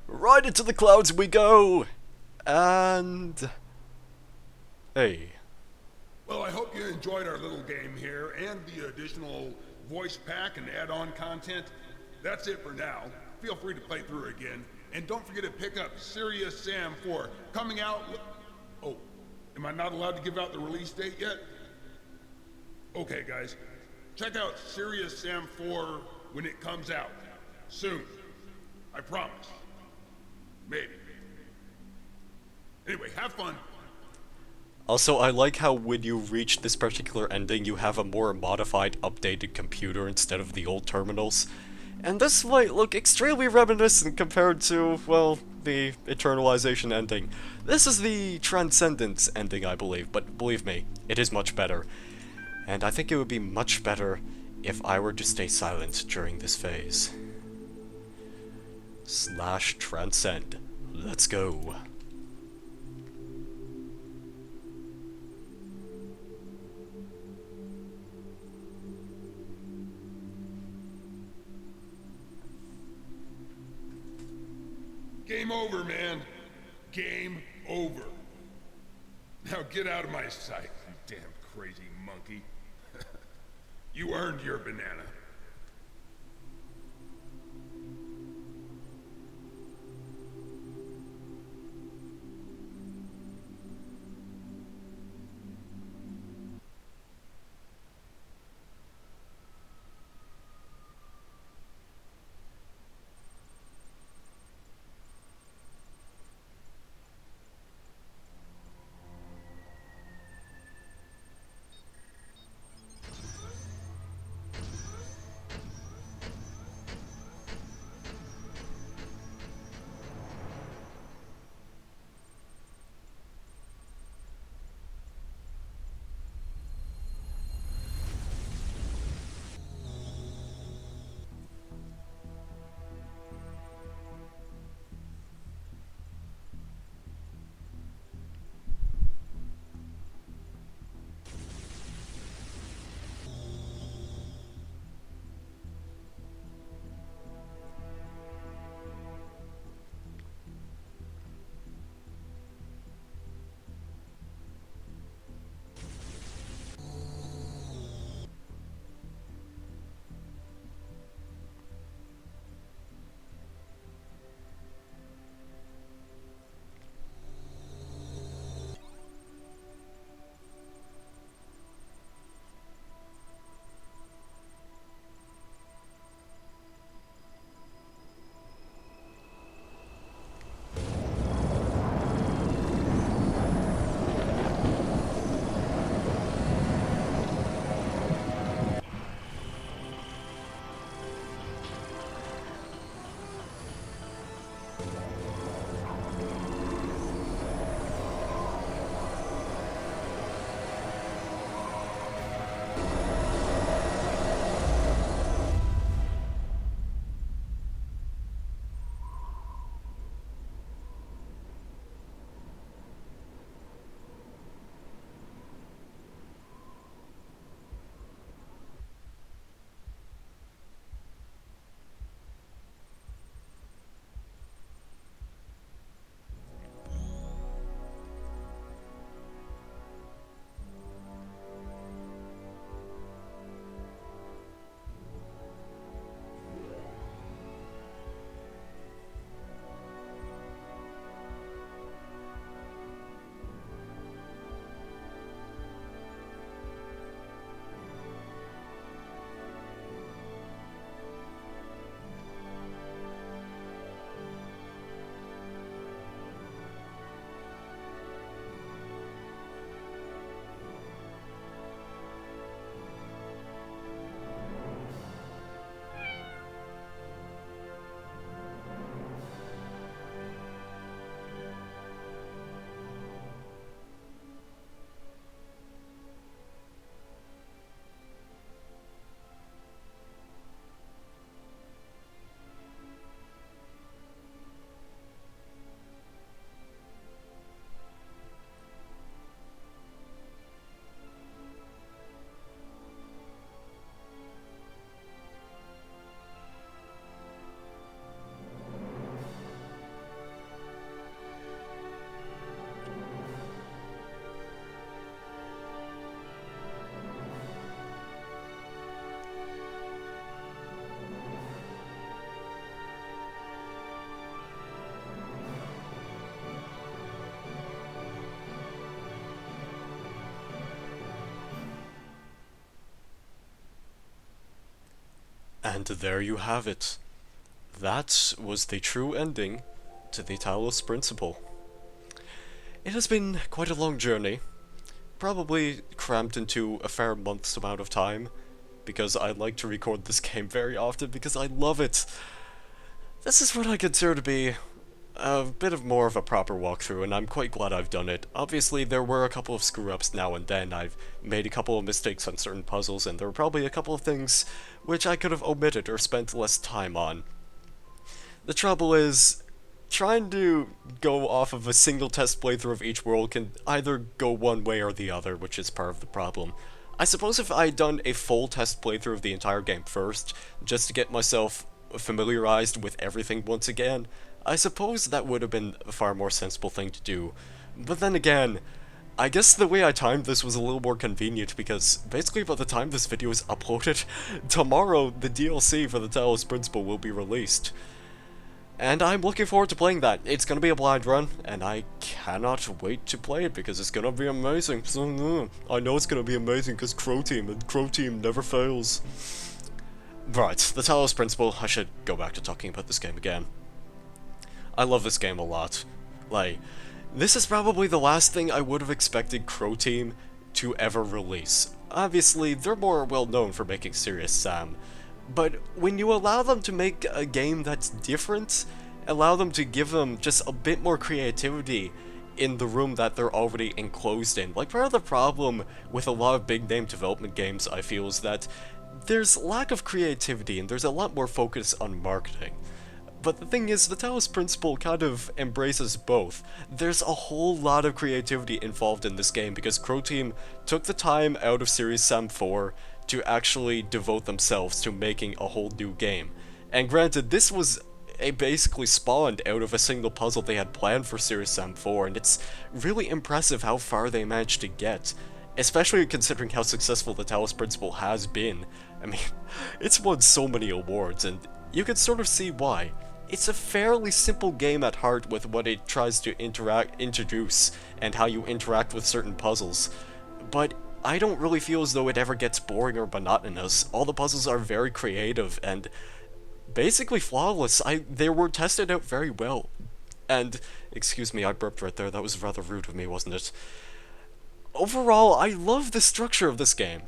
Right into the clouds we go! And... Hey. Well, I hope you enjoyed our little game here and the additional voice pack and add-on content. That's it for now. Feel free to play through again. And don't forget to pick up Serious Sam 4 coming out... Oh, am I not allowed to give out the release date yet? Okay, guys. Check out Serious Sam 4 when it comes out. Soon. I promise. Maybe. Anyway, have fun. Also, I like how when you reach this particular ending, you have a more modified, updated computer instead of the old terminals. And this might look extremely reminiscent compared to, well, the Eternalization ending. This is the Transcendence ending, I believe, but believe me, it is much better. And I think it would be much better if I were to stay silent during this phase. Slash transcend. Let's go. Game over, man. Game over. Now get out of my sight, you damn crazy monkey. You earned your banana. And there you have it. That was the true ending to the Talos Principle. It has been quite a long journey, probably cramped into a fair month's amount of time, because I like to record this game very often because I love it. This is what I consider to be a bit of more of a proper walkthrough, and I'm quite glad I've done it. Obviously, there were a couple of screw-ups now and then. I've made a couple of mistakes on certain puzzles, and there were probably a couple of things which I could have omitted or spent less time on. The trouble is, trying to go off of a single test playthrough of each world can either go one way or the other, which is part of the problem. I suppose if I had done a full test playthrough of the entire game first, just to get myself familiarized with everything once again, I suppose that would have been a far more sensible thing to do. But then again, I guess the way I timed this was a little more convenient because basically by the time this video is uploaded, tomorrow the DLC for the Talos Principle will be released. And I'm looking forward to playing that. It's gonna be a blind run, and I cannot wait to play it because it's gonna be amazing. I know it's gonna be amazing because Crow Team, and Crow Team never fails. Right, the Talos Principle. I should go back to talking about this game again. I love this game a lot. Like, this is probably the last thing I would have expected Crow Team to ever release. Obviously, they're more well known for making Serious Sam, but when you allow them to make a game that's different, allow them to give them just a bit more creativity in the room that they're already enclosed in. Like, part of the problem with a lot of big name development games, I feel, is that there's lack of creativity and there's a lot more focus on marketing. But the thing is, the Talos Principle kind of embraces both. There's a whole lot of creativity involved in this game because Crow Team took the time out of Serious Sam 4 to actually devote themselves to making a whole new game. And granted, this was basically spawned out of a single puzzle they had planned for Serious Sam 4, and it's really impressive how far they managed to get, especially considering how successful the Talos Principle has been. I mean, it's won so many awards, and you can sort of see why. It's a fairly simple game at heart with what it tries to introduce and how you interact with certain puzzles, but I don't really feel as though it ever gets boring or monotonous. All the puzzles are very creative and basically flawless. They were tested out very well. And, excuse me, I burped right there. That was rather rude of me, wasn't it? Overall, I love the structure of this game.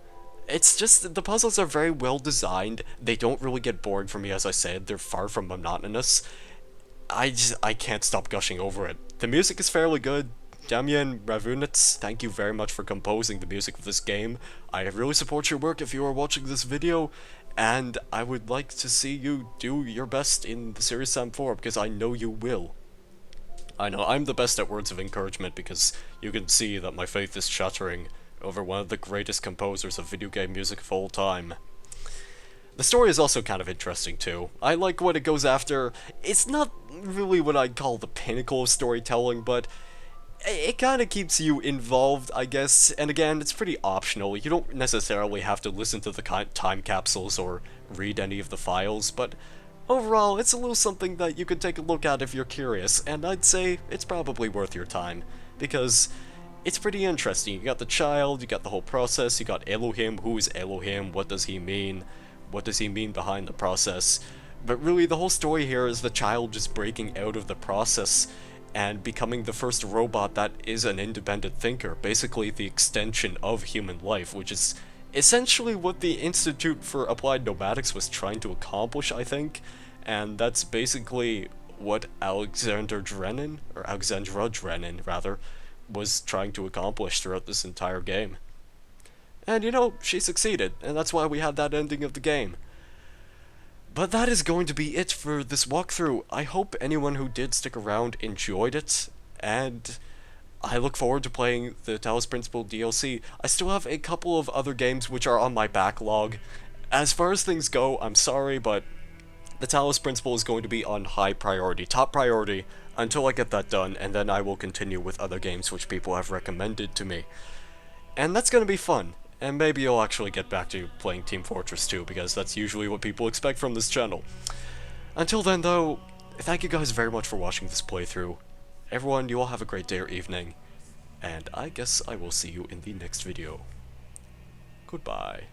It's just, the puzzles are very well designed. They don't really get boring for me, as I said. They're far from monotonous. I can't stop gushing over it. The music is fairly good. Damian Ravunitz, thank you very much for composing the music of this game. I really support your work if you are watching this video, and I would like to see you do your best in the Serious Sam 4, because I know you will. I know I'm the best at words of encouragement because you can see that my faith is shattering over one of the greatest composers of video game music of all time. The story is also kind of interesting too. I like what it goes after. It's not really what I'd call the pinnacle of storytelling, but it kind of keeps you involved, I guess, and again, it's pretty optional. You don't necessarily have to listen to the time capsules or read any of the files, but overall, it's a little something that you could take a look at if you're curious, and I'd say it's probably worth your time, because it's pretty interesting. You got the child, you got the whole process, you got Elohim. Who is Elohim? What does he mean? What does he mean behind the process? But really, the whole story here is the child just breaking out of the process and becoming the first robot that is an independent thinker, basically the extension of human life, which is essentially what the Institute for Applied Nomadics was trying to accomplish, I think, and that's basically what Alexandra Drennan, rather, was trying to accomplish throughout this entire game. And you know, she succeeded, and that's why we had that ending of the game. But that is going to be it for this walkthrough. I hope anyone who did stick around enjoyed it, and I look forward to playing the Talos Principle DLC. I still have a couple of other games which are on my backlog. As far as things go, I'm sorry, but the Talos Principle is going to be on high priority, top priority, until I get that done, and then I will continue with other games which people have recommended to me. And that's going to be fun. And maybe I'll actually get back to playing Team Fortress 2, because that's usually what people expect from this channel. Until then, though, thank you guys very much for watching this playthrough. Everyone, you all have a great day or evening, and I guess I will see you in the next video. Goodbye.